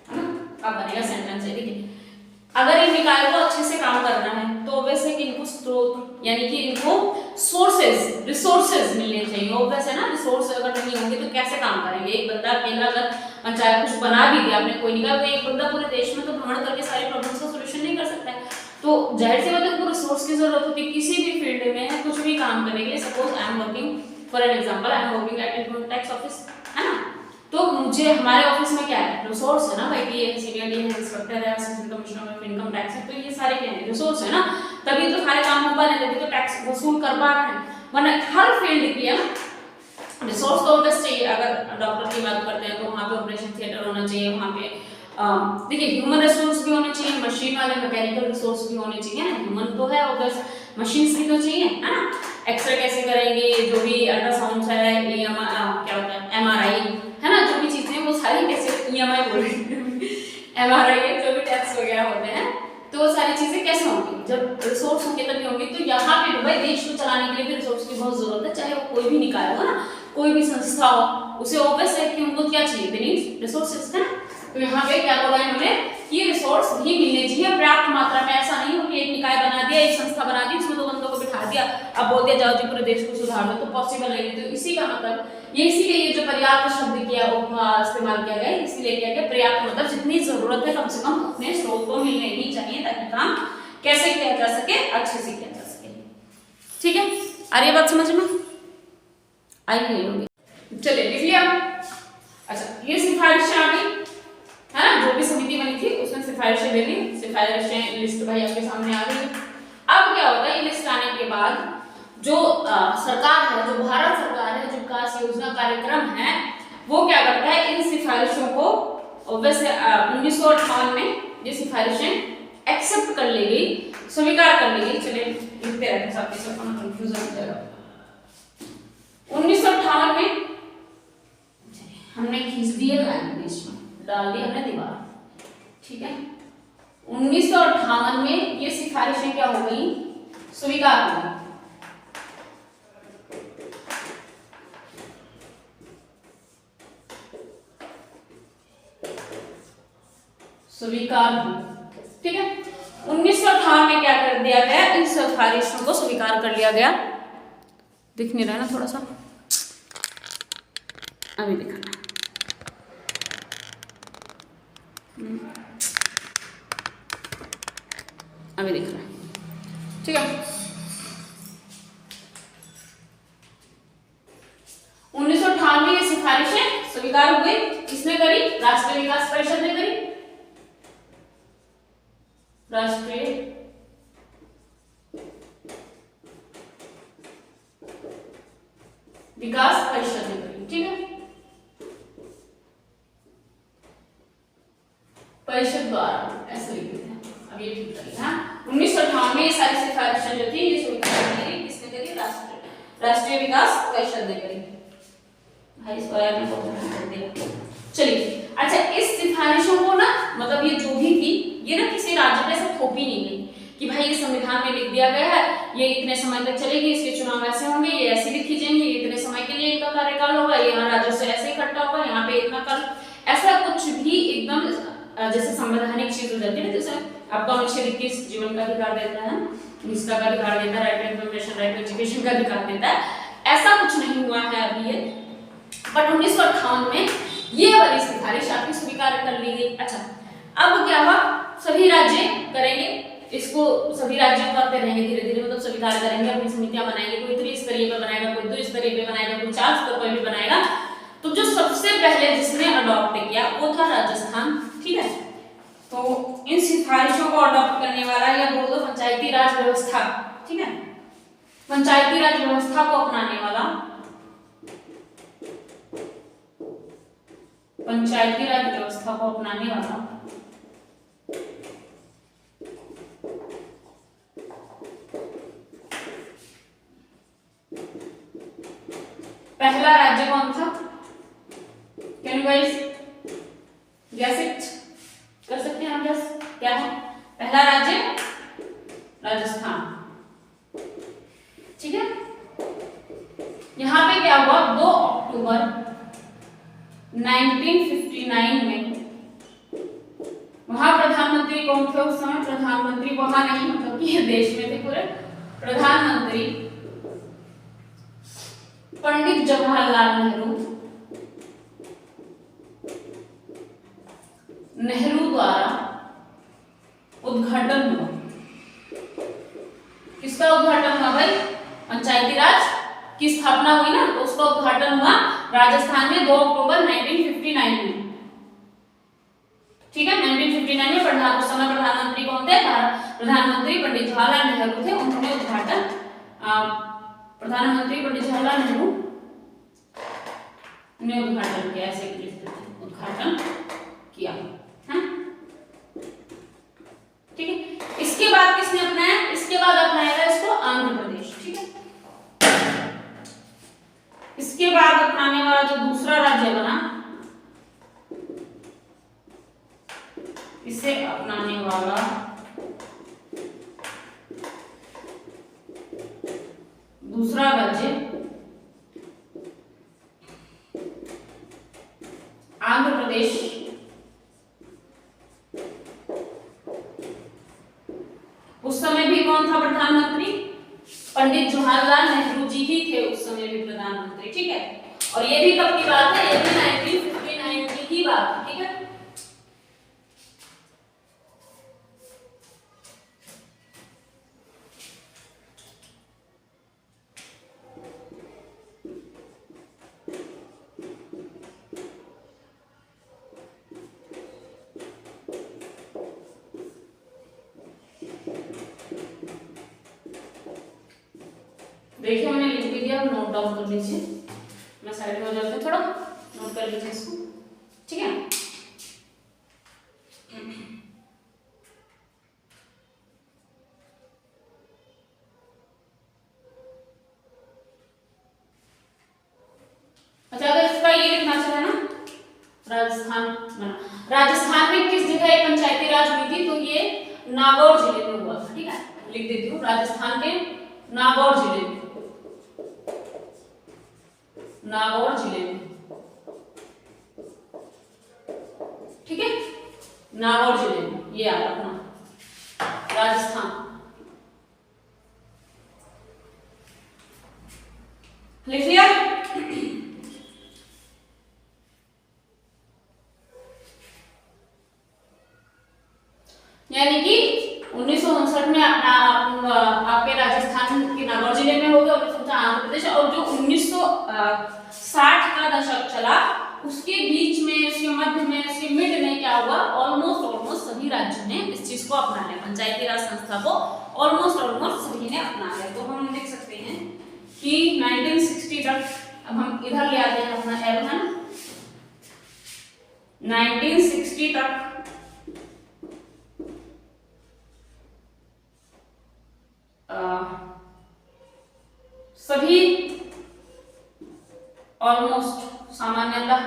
है ना। अब बनेगा सेंटेंस है, देखिए, अगर इन निकायों को अच्छे से काम करना है तो वैसे कि इनको स्रोत, यानी कि इनको सोर्सेज, रिसोर्सेज मिलने चाहिए। ऑब्वियस है ना, रिसोर्स अगर नहीं होंगे तो कैसे काम करेंगे। एक बंदा अकेला अगर पंचायत कुछ बना भी दिया, आपने कोई निकाय, तो एक बंदा पूरे देश में तो भ्रमण करके सारी प्रॉब्लम्स का सॉल्यूशन नहीं कर सकता है। तो जाहिर सी बात है, उनको रिसोर्स की जरूरत होती है किसी भी फील्ड में, है कुछ भी काम करने के लिए। Suppose I am working, for an example, I am working at income tax office, है ना। तो मुझे हमारे ऑफिस में क्या है, रिसोर्स है ना भाई, कि ये सीनियर डीन है, इंस्पेक्टर है, assistant commissioner of income tax है, तो ये सारे क्या है, रिसोर्स है ना। तभी तो सारे काम हो पा रहे हैं, तभी तो टैक्स वसूल कर पा रहे हैं। वरना हर फील्ड की है ना रिसोर्स तो ऑब्वियस चाहिए। अगर डॉक्टर की बात करते हैं तो वहाँ पे ऑपरेशन थिएटर होना चाहिए, वहाँ पे देखिए ह्यूमन रिसोर्स भी होने चाहिए, मशीन वाले मैकेनिकल रिसोर्स भी होने चाहिए ना। ह्यूमन तो है ऑब्वियस, मशीन्स भी तो चाहिए, है ना। एक्सरे कैसे करेंगे, जो भी अल्ट्रासाउंड है, क्या होता है, एमआरआई, है ना, जो भी चीजें वो सारी कैसे, ईएमआई बोल रही एमआरआई, जो भी टेस्ट वगैरह होते हैं, तो वो सारी चीजें कैसे होंगी, जब रिसोर्स होंगे तभी होंगी। तो यहाँ पे भाई देश को चलाने के लिए भी रिसोर्स की बहुत जरूरत है, चाहे वो कोई भी निकाय हो ना, कोई भी संस्था हो, उसे ऑब्वियस है कि उनको क्या चाहिए, दे नीड रिसोर्सेज, है। तो यहाँ पे क्या बोला इन्होंने, ये रिसोर्स भी मिलने चाहिए पर्याप्त मात्रा में। ऐसा नहीं हो कि एक निकाय बना दिया, एक संस्था बना दी, उसमें 2 बंदों को उठा दिया, अब बोल दिया जाओ जी पूरे देश को सुधार दो, तो पॉसिबल नहीं है। तो इसी का मतलब ये, इसीलिए ये जो पर्याप्त शब्द किया इस्तेमाल किया गया, इसीलिए किया गया पर्याप्त मतलब जितनी जरूरत है कम से कम उतने स्रोत को मिलने ही चाहिए, ताकि काम कैसे किया जा सके, अच्छे से किया जा सके। ठीक है, आ रही है बात समझ में? आई नहीं होगी, चलिए लिख लिया। अच्छा, ये सिफारिशें आ गई है ना, जो भी समिति बनी थी उसने सिफारिशें दे दी, सिफारिशें लिस्ट भाई आपके सामने आ गई। अब क्या होता है, ये लिस्ट आने के बाद जो सरकार है, जो भारत सरकार है, जो विकास योजना कार्यक्रम है, वो क्या करता है, इन सिफारिशों को वैसे 1958 में ये सिफारिशें एक्सेप्ट कर ली गई, स्वीकार कर ली गई। चलिए लिखते रहते साथ ही, सबको ना कंफ्यूजन हो जाएगा। 1958 में हमने खींच दिए लाइन बीच में, डाल दी हमने दीवार, ठीक है। 1958 में ये सिफारिशें क्या हो गई, स्वीकार हो गई। स्वीकार हुई, ठीक है। 1958 में क्या कर दिया गया, इन सिफारिशों को स्वीकार कर लिया गया। दिख नहीं रहा ना थोड़ा सा, अभी दिखना, अभी दिख रहा है, ठीक है। 1958 में ये सिफारिशें स्वीकार हुई, किसने करी, राष्ट्रीय विकास परिषद ने करी, राष्ट्रीय विकास परिषद ने करी, ठीक है, परिषद द्वारा, ऐसे लिख देते हैं, अब ये ठीक करेंगे। हाँ, 1958 में ये सारी सिफारिशें जो थी ये स्वीकार करी, किसने करी, राष्ट्रीय विकास परिषद ने करी। भाई इस बारे में बहुत कर दिया। चलिए, अच्छा, इस सिफारिशों को ना, मतलब ये जो भी थी, ये ना किसी राज्य पे ऐसे थोपी नहीं गई कि भाई ये संविधान में लिख दिया गया है, ये इतने समय तक चलेगी, इसके चुनाव ऐसे होंगे, ये ऐसे लिखी जाएंगे, इतने समय के लिए इनका कार्यकाल होगा, यहाँ राजस्व ऐसे इकट्ठा होगा, यहाँ पे इतना कर, ऐसा कुछ भी एकदम जैसे संवैधानिक चीज हो जाती है ना, जैसे आपका अनुच्छेद 21 जीवन का अधिकार देता है, निष्ठा का अधिकार देता है, right to information, right to education का अधिकार देता है, ऐसा कुछ नहीं हुआ है अभी ये। बट 1958 में ये वाली सिफारिश आपकी स्वीकार कर ली गई। अच्छा, अब क्या हुआ, सभी राज्य करेंगे इसको, सभी राज्यों करते रहेंगे धीरे धीरे, मतलब स्वीकार करेंगे, अपनी समितियां बनाएंगे, कोई त्रिस्तरीय पे बनाएगा, कोई द्विस्तरीय पे बनाएगा, कोई 4 स्तर पर भी बनाएगा। तो जो सबसे पहले जिसने अडॉप्ट किया वो था राजस्थान, ठीक है। तो इन सिफारिशों को अडॉप्ट करने वाला, या बोल दो पंचायती राज व्यवस्था, ठीक है, पंचायती राज व्यवस्था को अपनाने वाला, पंचायती राज व्यवस्था को अपनाने वाला पहला राज्य कौन था, can you guys guess it, कर सकते हैं हम गेस, क्या है पहला राज्य, राजस्थान, ठीक है। यहां पे क्या हुआ, 2 अक्टूबर 1959 में, वहां प्रधानमंत्री कौन थे उस समय, प्रधानमंत्री वहां नहीं, मतलब कि देश में थे पूरे, प्रधानमंत्री पंडित जवाहरलाल नेहरू द्वारा उद्घाटन हुआ। किसका उद्घाटन हुआ भाई, पंचायती राज की स्थापना हुई ना, तो उसका उद्घाटन हुआ राजस्थान में 2 अक्टूबर 1959 में, ठीक है। 1959 में उस समय प्रधानमंत्री कौन थे, प्रधानमंत्री पंडित जवाहरलाल नेहरू थे, उन्होंने उद्घाटन, प्रधानमंत्री पंडित जवाहरलाल नेहरू ने उद्घाटन किया, ऐसे उद्घाटन किया, है, ठीक है। इसके बाद किसने अपनाया, इसके बाद अपनाएगा इसको आंध्र प्रदेश, ठीक है। इसके बाद अपनाने वाला जो दूसरा राज्य बना, इसे अपनाने वाला दूसरा राज्य आंध्र प्रदेश, उस समय भी कौन था प्रधानमंत्री, पंडित जवाहरलाल नेहरू जी ही थे उस समय भी प्रधानमंत्री, ठीक है। और ये भी कब की बात है, ये भी 1959 की ही बात है, ठीक है। देखिए मैंने लिख भी दिया, नोट डाउन कर लीजिए। मैं साइड में हो जाती हूँ, थोड़ा नोट कर लीजिए इसको, ठीक है। अच्छा, अगर इसका ये लिखना चाहे ना, राजस्थान बना, राजस्थान में किस जगह ये पंचायती राज हुई थी, तो ये नागौर जिले में हुआ था, ठीक है। लिख देती हूँ, राजस्थान के नागौर जिले में, नागौर जिले में, ठीक है। नागौर जिले में ये आ अपना राजस्थान, लिख लिया। यानी कि 1959 में आपके राजस्थान के नागौर जिले में हो गया, 1959 आंध्र प्रदेश, और जो 1960 का दशक चला उसके बीच में, उसके मध्य में, उसके मिड में क्या हुआ, ऑलमोस्ट सभी राज्यों ने इस चीज को अपना लिया, पंचायती राज संस्था को ऑलमोस्ट सभी ने अपना लिया। तो हम देख सकते हैं कि 1960 तक, अब हम इधर ले आते हैं अपना एरो, है ना, 1960 तक सभी ऑलमोस्ट सामान्यतः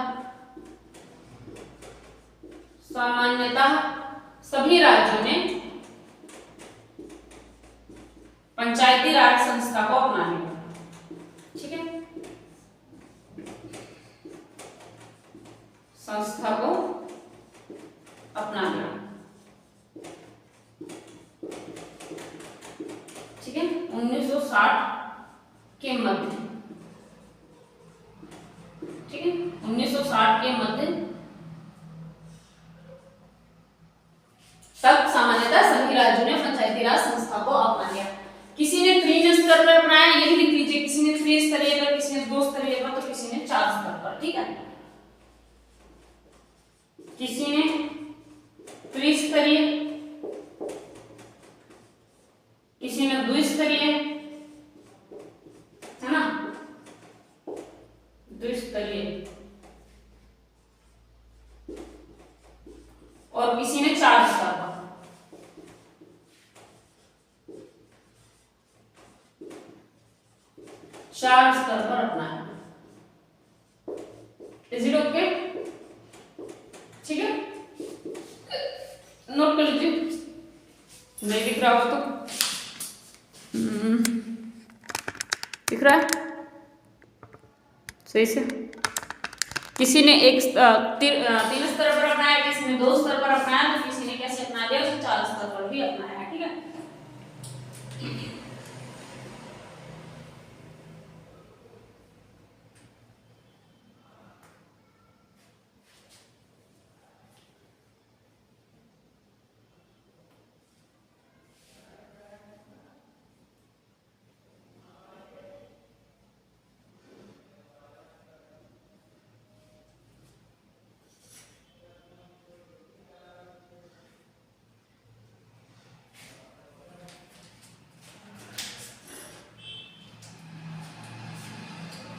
सभी राज्यों ने पंचायती राज संस्था को अपना लिया, ठीक है। संस्था को अपना लिया, ठीक है, 1960 के मध्य, ठीक है, 1960 के मध्य तक सामान्यतः सभी राज्यों ने पंचायती राज संस्था को अपना लिया। किसी ने 3 स्तर पर अपनाया, ये भी लिख लीजिए, किसी ने 3 स्तरीय पर, किसी ने 2 स्तरीय पर, तो किसी ने 4 स्तर पर, ठीक है। किसी ने त्रिस्तरीय, किसी ने द्विस्तरीय, है ना, द्विस्तरीय, और किसी ने 4 स्तर पर, अपनाया। इज इट ओके, ठीक है। नोट कर लीजिए, नहीं दिख रहा हो तो दिख रहा है सही से। किसी ने 3 स्तर पर अपनाया, किसी ने 2 स्तर पर अपनाया, तो किसी ने कैसे अपना लिया, उसने 4 स्तर पर भी अपनाया, ठीक है।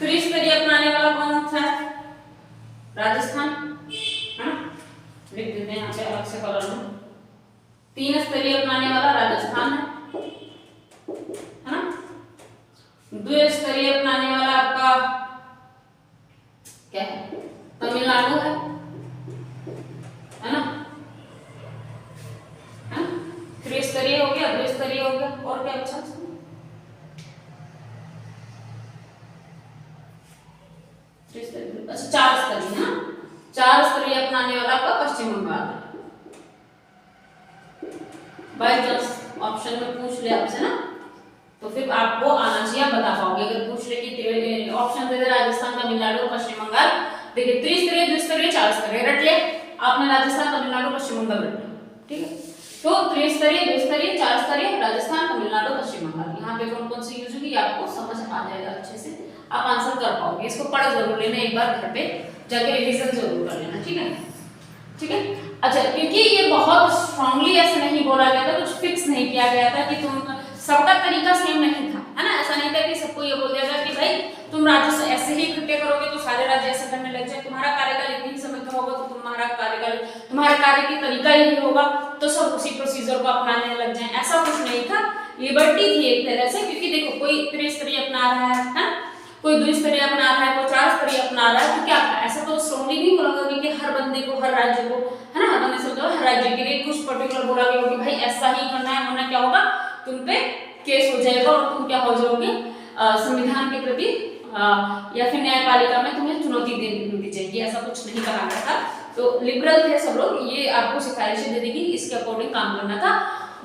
त्रिस्तरीय अपनाने वाला कौन सा है, राजस्थान, है ना, लिख देते हैं यहाँ पे अलग से कलर में। 3 स्तरीय अपनाने वाला राजस्थान है ना। 2 स्तरीय अपनाने वाला आपका क्या है, तमिलनाडु है ना, 3 स्तरीय हो गया, 2 स्तरीय हो गया, और क्या बचा, अच्छा 4 स्तरीय, है ना। 4 स्तरीय अपनाने वाला आपका पश्चिम बंगाल है। बाय चांस ऑप्शन में पूछ लिया आपसे ना, तो फिर आपको आना चाहिए, आप बता पाओगे। अगर पूछ रहे कि ऑप्शन दे दे राजस्थान, तमिलनाडु, पश्चिम बंगाल, देखिए त्रिस्तरीय, द्विस्तरीय, चार स्तरीय रट लिया आपने, राजस्थान, तमिलनाडु, पश्चिम बंगाल रट लिया, ठीक है। तो त्रिस्तरीय, द्विस्तरीय, चार स्तरीय, राजस्थान, तमिलनाडु, पश्चिम बंगाल, यहाँ पे कौन कौन सी यूज होगी आपको समझ आ जाएगा अच्छे से, आप आंसर कर पाओगे। इसको पढ़ जरूर लेना, एक बार घर पे जाके रिवीजन जरूर कर लेना, ठीक है, ठीक है। अच्छा, क्योंकि ये बहुत स्ट्रांगली ऐसे नहीं बोला गया था, कुछ फिक्स नहीं किया गया था कि तुम, सबका तरीका सेम नहीं था, है ना, ऐसा नहीं था कि सबको ये बोल दिया गया कि भाई तुम राज्य ऐसे ही इकट्ठे करोगे तो सारे राज्य ऐसे करने लग जाए, तुम्हारा कार्यकाल इतने ही समय का होगा तो तुम्हारा कार्यकाल, तुम्हारा कार्य की तरीका यही होगा तो सब उसी प्रोसीजर को अपनाने लग जाए, ऐसा कुछ नहीं था। लिबर्टी थी एक तरह से, क्योंकि देखो कोई त्रिस्तरीय अपना रहा है, कोई द्विस्तरीय अपना रहा है, कोई चार स्तरीय अपना रहा है, तो क्या ऐसा तो स्ट्रांगली नहीं बोला गया कि हर बंदे को, हर राज्य को, है ना, हर बंदे से मतलब हर राज्य के लिए कुछ पर्टिकुलर बोला गया कि भाई ऐसा ही करना है, वरना क्या होगा, तुम पे केस हो जाएगा और तुम क्या हो जाओगे, संविधान के प्रति या फिर न्यायपालिका में तुम्हें चुनौती दी जाएगी, ऐसा कुछ नहीं कहा गया था। तो लिबरल थे सब लोग, ये आपको सिफारिशें दे देगी, इसके अकॉर्डिंग काम करना था।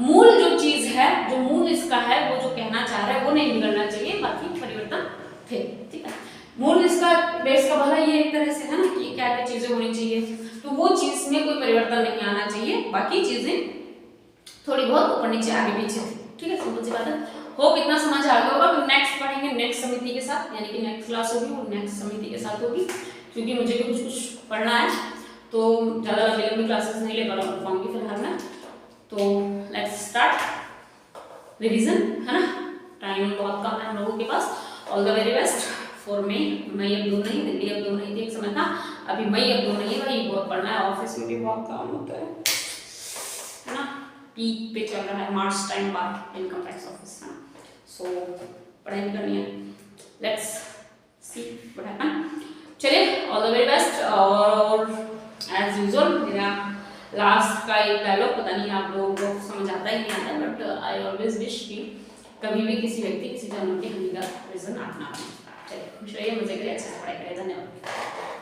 मूल जो चीज है, जो मूल इसका है, वो जो कहना चाह रहा है वो नहीं बिगड़ना चाहिए, बाकी परिवर्तन थे, ठीक है। मूल इसका बेस का भला ये एक तरह से है ना कि क्या क्या चीजें होनी चाहिए, तो वो चीज में कोई परिवर्तन नहीं आना चाहिए, बाकी चीजें थोड़ी बहुत ऊपर नीचे आगे पीछे थी, ठीक है, सिंपल सी बात है। होप इतना समझ आ गया होगा। तो नेक्स्ट पढ़ेंगे नेक्स्ट समिति के साथ, यानी कि नेक्स्ट क्लास होगी वो नेक्स्ट समिति के साथ होगी, क्योंकि मुझे भी कुछ पढ़ना है, तो ज़्यादा लंबी क्लासेस नहीं ले पाऊंगी फिलहाल मैं। तो लेट्स स्टार्ट रिवीजन, है ना, टाइम बहुत कम है हम लोगों के पास। All the very best for May अब दो नहीं, दिल्ली अब दो नहीं थी एक समय था, अभी मई अब दो नहीं है भाई, बहुत पढ़ना है, ऑफिस में भी बहुत काम होता है ना, पीक पे चल रहा है, मार्च टाइम बाद इनकम टैक्स ऑफिस, है ना, सो पढ़ाई करनी है, लेट्स सी व्हाट हैपन। चलिए ऑल द वेरी बेस्ट। और एज यूजुअल मेरा लास्ट का एक डायलॉग, पता नहीं आप लोगों को समझ आता ही नहीं आता, बट आई ऑलवेज विश कि कभी भी किसी व्यक्ति किसी जन्म की हानि का रीजन अपना। चलिए खुश रहिए, मजे करिए, अच्छे से पढ़ाई करिए, धन्यवाद।